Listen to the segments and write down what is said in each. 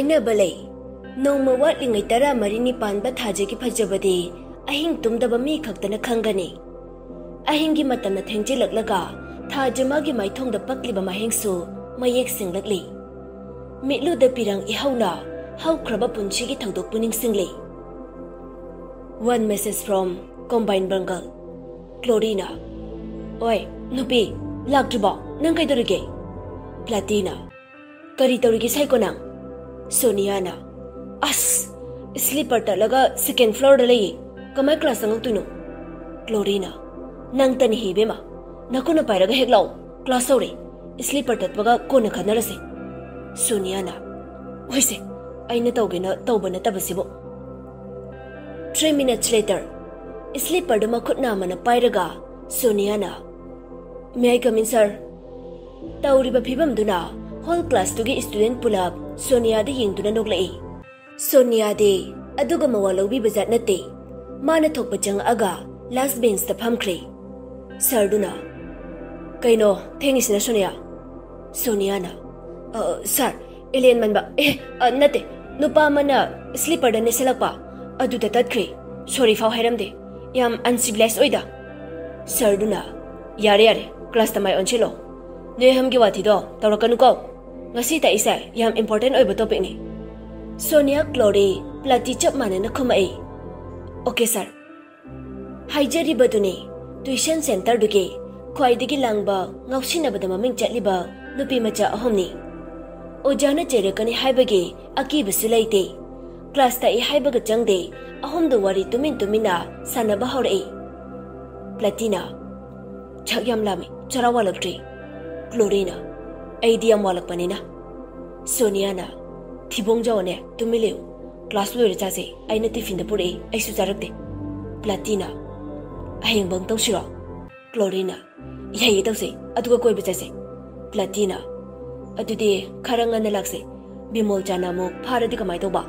ꯍꯥꯏꯅꯕ ꯂꯩ ꯅꯣꯡꯃ ꯋꯥꯠꯂꯤꯉꯩ 14 ꯄꯥꯟꯕ ꯊꯥꯖꯒꯤ ꯐꯖꯕꯗꯤ ꯑꯍꯤꯡ ꯇꯨꯝꯗꯕ ꯃꯤ ꯈꯛꯇꯅ ꯈꯪꯒꯅꯤ ꯑꯍꯤꯡꯒꯤ ꯃꯇꯝꯅ ꯊꯦꯡꯖꯤꯜꯂꯛꯂꯒ ꯊꯥꯖ ꯃꯥꯒꯤ ꯃꯥꯏꯊꯣꯡꯗ ꯄꯛꯂꯤꯕ ꯃꯍꯦꯡꯁꯨ ꯃꯌꯦꯛ ꯁꯦꯡꯂꯛꯂꯤ ꯃꯤꯠꯂꯨꯗ ꯄꯤꯔꯪ ꯏꯍꯧꯅ ꯍꯧꯈ꯭ꯔꯕ ꯄꯨꯟꯁꯤꯒꯤ ꯊꯧꯗꯣꯛꯄꯨ ꯅꯤꯡꯁꯤꯡꯂꯤ One message from Combined Bengal Chlorina Oi nupi laktribo nang kaidorige Platina Kari taurigi saiko nang Sonia As sleeper talaga second floor da lay kamay class ang tuno Chlorina nang tani hibe ma nakuna pairaga heglaw class ore sleeper tatbaga kona khanarase Sonia Oise aina tawgena tawbana tabasibo 3 minutes later sleeper da makhutna mana pairaga Sonia May I come in sir Tauriba phibam duna whole class tugi student pulap Sonia de yingduna noglai Sonia de aduga mawalobi bazat nate mana thokpa chang aga last bench ta phamkhre sir duna kaino thengisna Sonia sir alien manba nate nupa mana sleeper da neselakpa adu da tatkhre sorry faw hairamde yam uncivilized oida sir duna yare class tamai onchilo ne hamgi wathi do tawrakanu ko ngasi ta isa yam important oiba topic ni Sonia Chlori plati chap manana khumai okay sir haijari baduni tuition center duge khwaidigi langba ngausina bada maming chatliba nupi macha ahomni ojana cherekani haibagi akiba sulaite class ta I haibaga changde ahom do wari tumina sanaba haurai Platina Chagyam lami charawalakri Chlorina Aidiam walakpanina Sonia Thibong jawane tumileu class lo rechase aina tiffin da pure aisu charakte Platina ahing bang tawsira Chlorina yai tawse aduga koi bechase Platina adude kharanga na lakse bimol jana mo pharadi kamai toba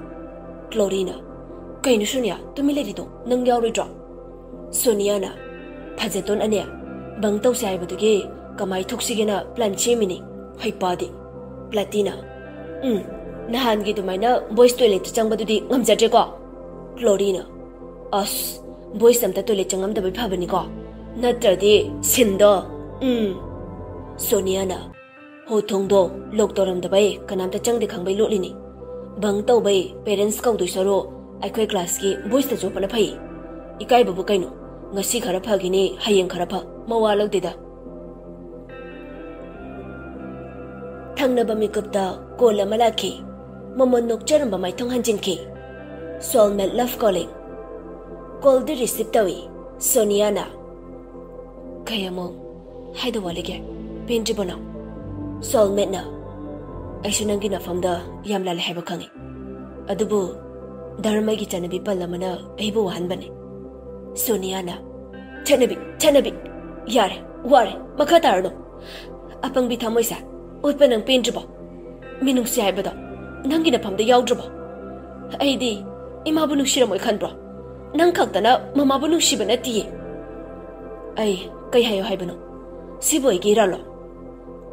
Chlorina kainu sunya tumile do nang yauri dra Sonia phajaton ane bang tawse aibaduge kamai thoksigena plan chemini haipadi Platina nahan gi dumaina boys toilet changbadudi ngamjatre ko Chlorina as boys amta toilet changam da bai phabani ko natradi sindo Sonia ho thongdo loktoram da bai kanamta changde khangbai lolini bang taw bai parents kau dui soro aikhoi class ki boys ta jopana phai ikai babu kaino ngasi khara phagini hayeng khara pha mawalak deda Thangnaba mikupta kola malaki momon nokcharamba maithong hanjinki soulmate love calling call the receive tawi Sonia kayamo haida walige pinji bona soulmate na aishunangi na famda yamla le heba khangi adubu dharma gi chanabi palamana aibu hanbane Sonia chanabi yare ware makhatarno apang bi thamoisa Opa nang pinjaba minung si haibada nangi na phamda yaudraba aidi ima bu nushira moi khanbra nang khaktana mama bu nushiba na ti ai kai hayo haibano siboi gi ralo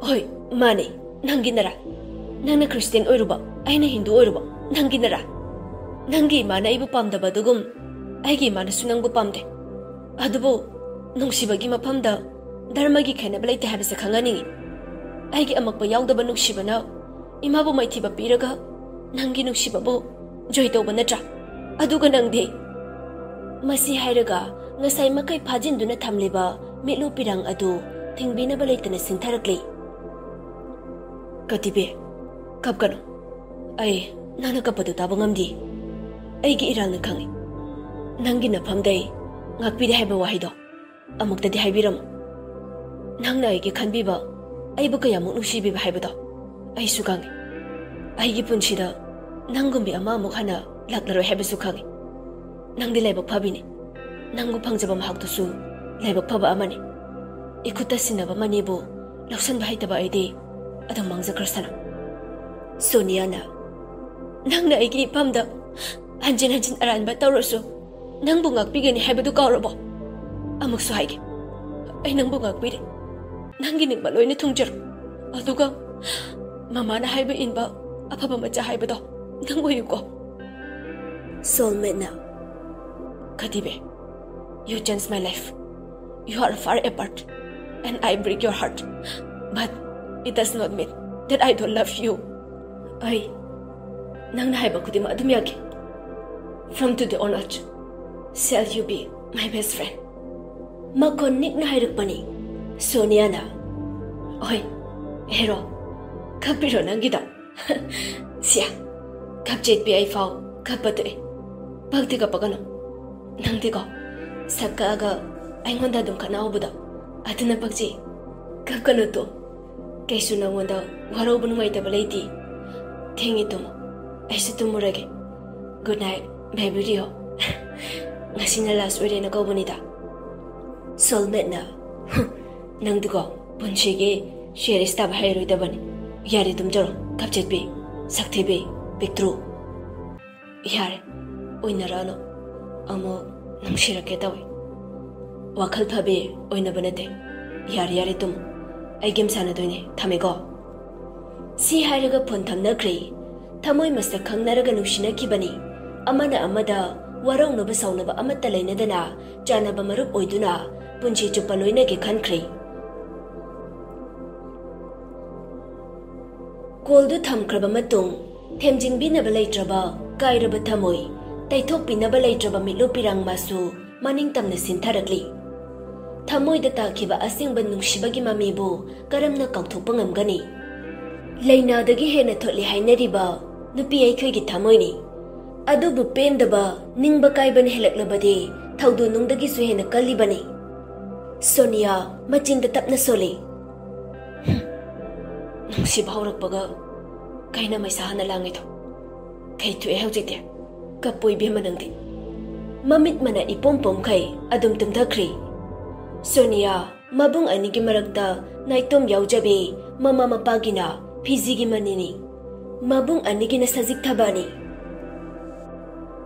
hoi mane nangi nara nangna Christian oiruba aina Hindu oiruba nangi nara nangi mana ibu pamdaba dugum aigi mana sunang bu pamde adubu nungsiba gi maphamda dharma gi khena balai te habse khangani Aigi amakpa yaudaba nuksibana imabu maithiba piraga nangi nuksibabu joy tawba natra aduga nangde masi hairaga ngasai makai phajinduna thamliba mitlu pirang adu thingbinaba leitana singtharakli katibe kapkano ai nana kapadu taba ngamdi aigi irang na khangi nangi na phamdai ngakpide haiba wahido amuktadi haibiram nangna aigi khanbiba aibu kayamuk nusibiba haibado ai sukangi aigi punchida nangumbi ama amuk hana laklaro haibasu khangi nangdi laibak phabini nangu phangjaba mahaktu su laibak phaba amani ikuta sinaba manibu laksan bahaitaba aidi adam mangja krasana Sonia nangna aigi phamda hanjin aranba tawrasu nangbu ngakpigani haibadu kawrabo amuk su haige ai nangbu ngakpire nangi ningba loina thungjar aduga mama na haiba inba afaba macha haibado nang oyuko. Soulmate na. Kadibe, you changed my life. You are far apart, and I break your heart. But it does not mean that I don't love you. Ay, nang nahaiba ko di maadumyagi. From today onwards, shall you be my best friend. Makonik na hairak pa ni Sonia na. Oy, hero, kapiro nang gida. Siya, kapjit pi ay faw, kapato eh. Pagti ka pa gano, nang di ko, saka aga ay ngonda dong ka na obuda. Ato na pagji, kapkano to. Kayso na ngonda, waraw ba nung may tabalay di. Tingi to mo, ay sa tumurage. Good night, baby Rio. Ngasi na last word na ko bonita. Soulmate na. Nang di ko, punshige, share istab hayroy da bani. Yari tumjaro, kapjit pi, sakti pi, pictru. Yari, uy narano, amo nang shirake tawi. Wakal pabi, uy na banate. Yari tum, ay game sana doy ne, tami ko. Si hayraga puntam na kri, tamoy mas nakang naraga nung sinakibani. Ama na amada, warang no basaw na ba amat talay na dana, dyan na ba marup oy duna, punchi chupaloy na gikan kri. Koldu thamkraba matung, themjing binabalay traba, kairaba thamoy, taythok binabalay traba mitlo pirang masu, maning tam na sintarakli. Thamoy da takiba asing bandung shibagi mamibo, karam na kauthok pangamgani. Layna dagi hena thotli hainariba, nupi ay koy githamoy ni. Adubu pendaba, ning bakay ban helaklabadi, thawdu nung dagi su hena kalibani. Sonia, machin da tap na soli. Nung si bahaurak baga, kay na may sahan na lang ito. Kay tuwe haujite, kapoy biya manang din. Mamit mana ipompom kay adum tumdakri. Sonia, mabung anigi maragda na itom yaujabi, mama mapagina, pizigi manini. Mabung anigi na sazik tabani.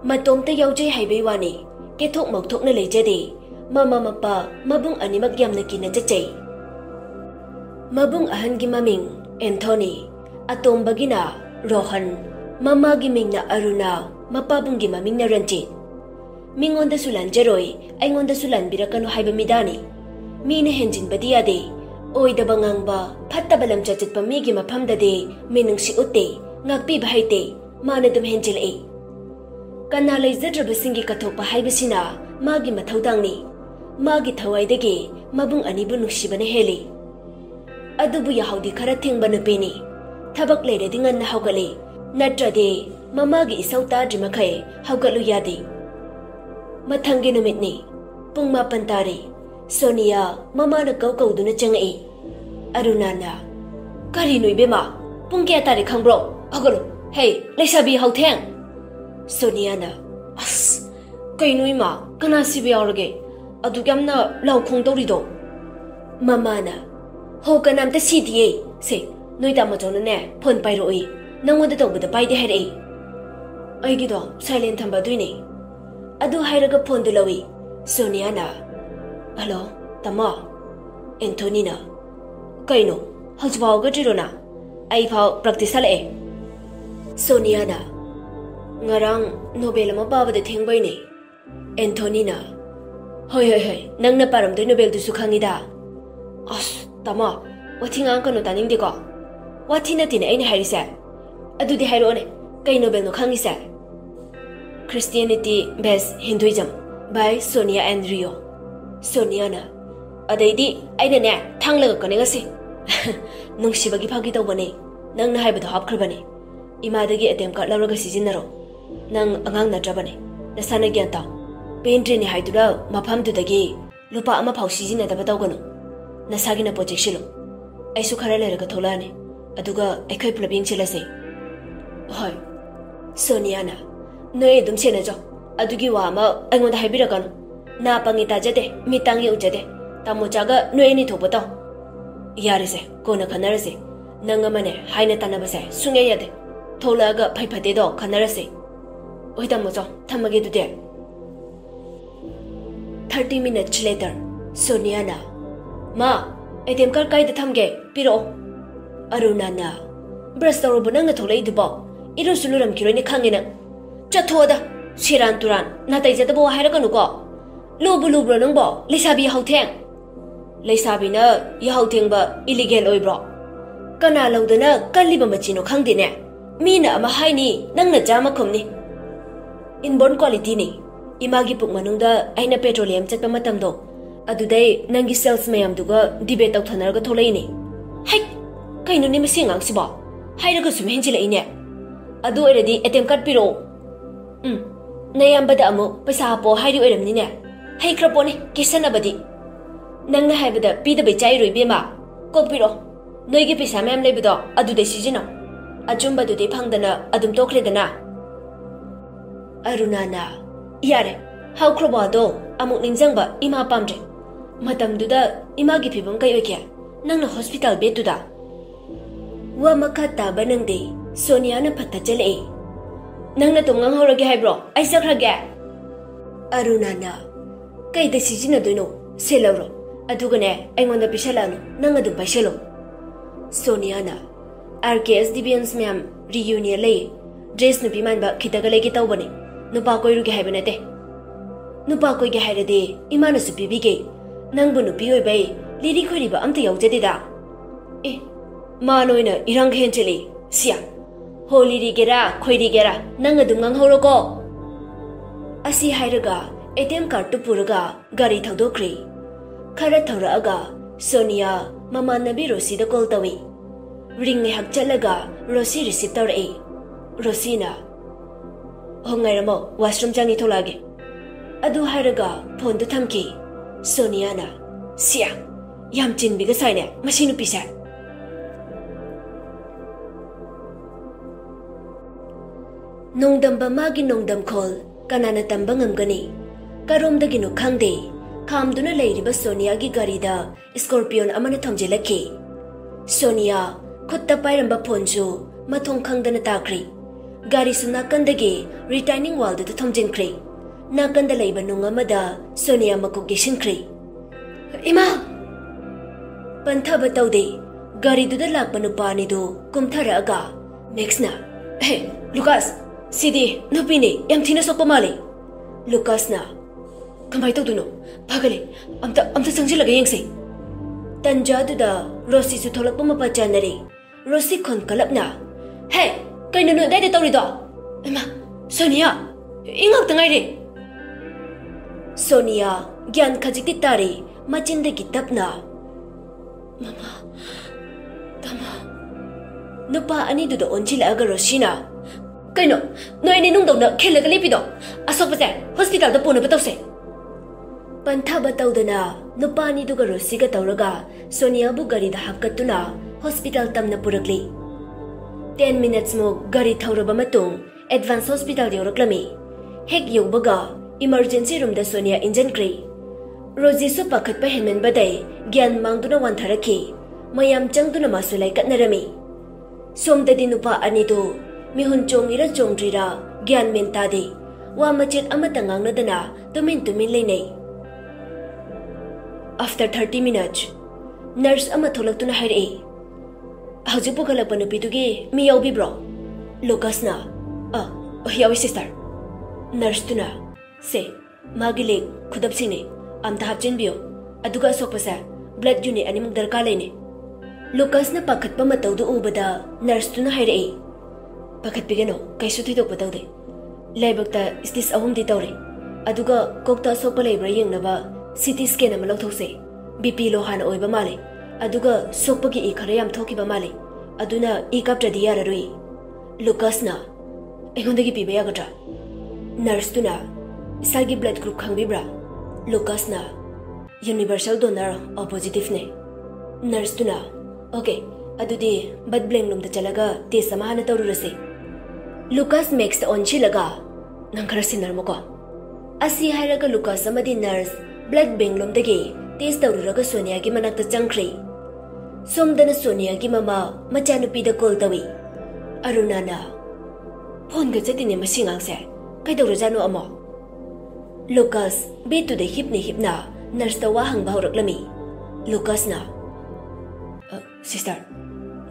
Matom ta yaujay haybay ketok magtok na lejade, mama mapa, mabung ani magyam na kinajachay. Mabung ahan gimaming, Anthony, atom bagina, Rohan, mama giming na Aruna, mapabung gimaming na Ranjit. Mingon da sulan jaroy, ay ngon da sulan birakano hayba midani. Mina henjin badiyade, oy da bangang ba, patta balam chachit pamigi mapamdade, minang si ute, ngagpi bahayte, manadam henjil e. Kanalay zadraba singi katok pa hayba sina, magi matawdang ni. Magi thaway dage, mabung anibu nungshiba na heli. Adubu yahawdi karating ba na pini. Tabak lere dingan na hawgali. Natrade, mamagi isaw tadri makay, hawgalu yadi. Matanggi numit ni, pung mapantari. Sonia, mama nagkaw-kaw doon na tiyang e. Arunana, karinoy bema, pung kaya tari kang bro. Hawgalu, hey, laysabi hawteng. Sonia na, as, kainoy ma, kanasibi aurage. Adugyam na lau kong dorido. Mama na, ho ka namta CDA, say, noy tama na ne, pon pairo e, nang wanda tawba da pay di hair e. Ay gido, silent tamba doy ne. Adu hayraga pon dulawi, Sonia na. Hello, tama. Anthony na. Kaino, hawzbaw ga jiro na. Ay paw practice hala e. Sonia na. Ngarang nobela mababa da tingbay ne. Anthony na. Hoy, nang naparam doy nobel du sukhangida. As, tama, wati nga ang kano taning di ko. Wati na tina ay ni Harisa. Adu di Haro ne, kay Nobel no kangisa. Christianity based Hinduism by Sonia and Rio. Sonia na, aday di ay na ne, tanglaga ka nga si. Nung sibagi pagi daw ba ne, nang nahay ba daw hapkar ba ne. Imadagi atem ka laraga si Zinaro. Nang angang na draba ne, nasana gyan tao. Paintry ni hay daw, mapam dudagi, lupa ama pao si Zina dapat daw gano. Nasagi na project silo. Ay sukarala raga tola ne. Aduga ay kay plabing sila say. Hoy, Sonia na. Noy dum sina jo. Adugi wa ma ay ngonda haybira gano. Na pangita jade, mitangi ujade. Tamo jaga noy ni tobo daw. Yari se, kona kanara se. Nanga mane hayna tanaba se, sungay yade. Tola aga paypade do kanara se. Oy tamo jo, tamage du de. 30 minutes later, Sonia na. Ma, ATM card kay da thamge, piro. Aruna na. Brush tawro ba nang natulay dubo? irusu luramkiroi ni khangina chathoda siran turan natai jadabo hairaganu ko lubu lubro nangbo leisabi hautheng leisabi na yahautheng ba illegal oibro kana laudana kalliba machino khangdine mina ama haini nangna jama khomni inborn quality ni imagi puk manungda aina petroleum chatpa matamdo adudai nangi sales mayam duga debate tawthanarga tholaini hai kaino ni masing angsiba hairaga sum henjila ine adu eredi attempt card piro nayambada amu paisa po hairi oiramni ne hai kraponi kisanabadi nangna haibada pida be chai roi bema kokpiro noigi paisa mayam lebido adudai sijino ajumba dudi phangdana adum tokredana arunana yare how krobado amuk ningjangba ima pamje matamduda imagi phibam kai oike nangna hospital bed duda wa makata banangde Sonia na phatta chale nangna tungang horage haibro ai sakrage arunana kai de sijina doino selawro adugane aingonda pisalanu nang adu paisalo Sonia na RKS Divians ma'am reunion lay dress nupi manba khitaga legi tawbani nupa koiruge haibanate nupa koige hairade imana supibige nangbu nupi oibai liri khoiriba amta yaujadida manoina irang hencheli sia holy rigera khoirigera nang adum nganghorogo asi hairaga ATM card tu puraga gari thadokri khara thoraga Sonia mama nabi Rosi da call tawi ring ne hak chalaga Rosi receive tawrai Rosina hongairamo washroom jangi tholage adu hairaga phone tu thamki Sonia na sia yam chinbiga saine masinu pisa nongdamba magi nongdam khol kanana tamba ngamgani karomdaginu khangde khamduna leiriba Sonia gi gari da scorpion amana thamjelaki Sonia khutta pairamba phone ju mathong khangdana takri gari suna kandagi retaining wall da thamjinkri nakanda leiba nungamada Sonia makugishinkri ima panthaba tawde gari duda lakpa nupani do kumthara aga next na hey Lucas Sidi nupini yam thina sokpa male Lucas na kamai tawduno phagale amta sangjila yengse tanja duda Rosi su tholakpa mapa chanare Rosi khon kalapna hey kaino no dai tawrido ima Sonia ingak tangai re Sonia gyan khajikti tare machindagi tapna mama tama nupa ani duda onchila aga Rosina kaino noi ni nungdona khelaga lepido asokpase hospital da pona batawse pantha batawdana nupa ni duga Rosiga tawraga Sonia bu gari da hakatuna hospital tamna purakli 10 minutes mo gari thawraba matung advance hospital yoraklami hek yobaga emergency room da Sonia injan kri Rosi su pakhat pa henmen badai gyan mangduna wantharaki mayam changduna masulai katnarami somdadi nupa ani do mihun chongira chongdrira gyan mentade wa machet amata ngangnadana tumin leinei after 30 minutes nurse ama tholaktuna hairei hauji pukalakpa nupidugi mi yaubibro Lucas na yawi sister nurse tuna se magi leg khudap sine amta hapchen bio aduga sokpasa blood unit animuk darka leine Lucas na pakhatpa matawdu ubada nurse tuna hairei pakhat pigeno kaisu thidok patawde laibakta stis ahum di tawre aduga kokta sokpa leibra yengnaba CT scan ama lawthokse BP lo hana oiba male aduga sokpagi e khara yam thokiba male aduna e kaptradi yararoi Lucas na engondagi piba yagadra nurse tuna isagi blood group khangbibra Lucas na universal donor o positive ne nurse tuna okay adudi bad blank lum da chalaga te samahana tawrurase Lucas makes the on chilaga nangkara sinar moko asi hairaga Lucas amadi nurse blood bank lum dagi test tawruraga Sonia gi manakta changkhri somdana Sonia gi mama machanupi da call tawi arunana phone ga chatine masingangse kaidawra janu amo Lucas betu de hipna nurse ta wa hang bahuraklami Lucas na sister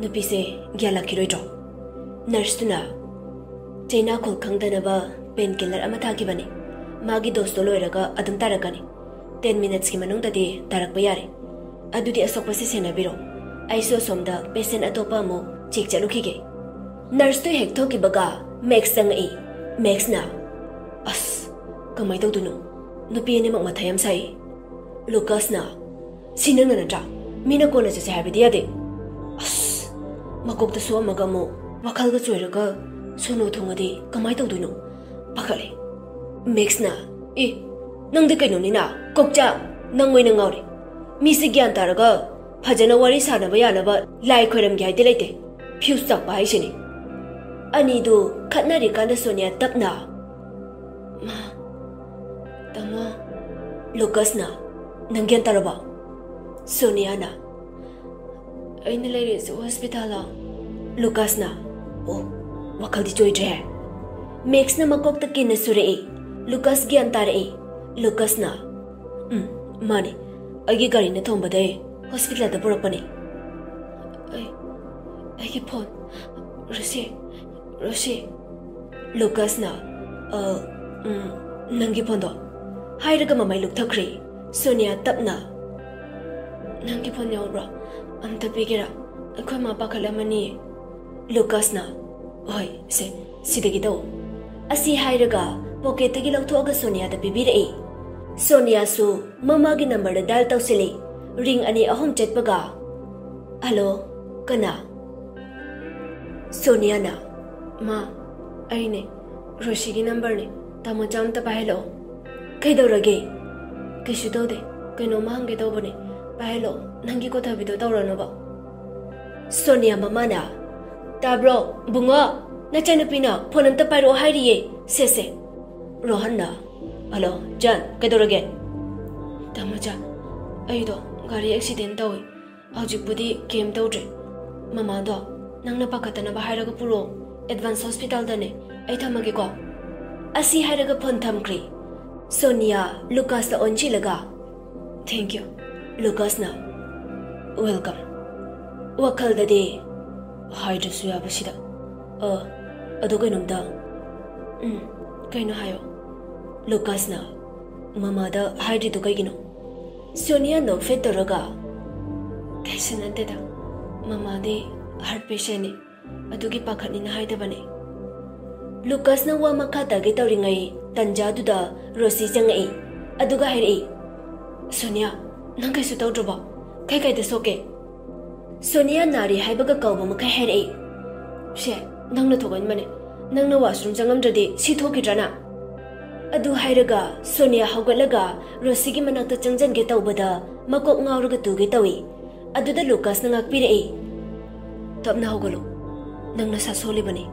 nupi se gyala kiroito nurse tuna China khol khangdanaba painkiller ama thakibani. Magi dose to loiraga adum tarakani. 10 minutes ki manungdadi tarakpa yare. Adudi asokpa se senabiro. Aiso somda patient atopa mo check chalukhige. Nurse to hek thokibaga Max sangai. Max na. As kamai tawduno. Nupi ane mak mathayam sai. Lucas na. Sinang na natra. Mina kona sa habidi ade. As makok ta so magamo. Wakal ga choiraga sono thongadi kamai tawduno. Pakale. Max na. Nang de kaino ni na. Kokcha nang ngoi na ngauri. Mi se gyan taraga phajana wari sanaba yanaba lai khoiram gi haide leite. Fuse tak ba haisini. Ani du khatnari kanda Sonia tapna. Ma. Tama. Lucas na. Nang gyan taraba. Sonia na. Aina leire sa hospital. Lucas na. Oh, wakal di joy dre. Max na makok ta kin na surei. Lucas gyan tarei. Lucas na. Mani. Agi gari na thombade hospital da purakpani. Ai phone. Rosie. Lucas na. Nangi phone do. Hairaga mamai luk thakri. Sonia tapna. Nangi phone yaubra. Amta pigera. Akhoi ma pakhalamani. Lucas na. Oi, sidagi do. Asi hairaga pocket tagi lauthoga Sonia da pibirei. Sonia su mama gi number da dial tawsili. Ring ani ahom chatpaga. Hello, kana? Sonia na. Ma, aine. Roshi gi number ne. Tamo jam ta pahelo. Kaidorage. Kishu dode. Kaino mahange dobone. Pahelo. Nangi ko thabido tawrano ba. Sonia mama na. Tabro, bunga. Nachana pina phone amta pairo hairiye. Se. Rohan na. Hello, Jan, kaidorage? Tamaja, aido gari accident tawi. Aujikpudi came tawdre. Mama do, nangna pakatana ba hairaga puro. Advance hospital dane. Ai thamage ko. Asi hairaga phone thamkri. Sonia, Lucas la onchilaga. Thank you. Lucas na. Welcome. Wakal dade. Haidrusu yabasida. Ado kainumda. Kaino hayo. Lucas na. Mama da haidi to kaigino. Sonia no fetoraga. Kaisanante da. Mama de heart patient ni. Adugi pakhani na haida bane. Lucas na wa makata ge tawringai tanja du da Rosi jangai. Aduga hairi. Sonia, nang kaisu tawdroba. Kai da soke. Sonia nari haibaga kawba makai hairi. She, nang na thogan mane. Nang na washroom jangamdradi si thokidrana. Adu hairaga Sonia hawgalaga Rosi gi manakta changjan ge tawbada makok ngawraga tuge tawi. Aduda Lucas na ngakpirei. Tapna hawgalo. Nang nasa soli bani.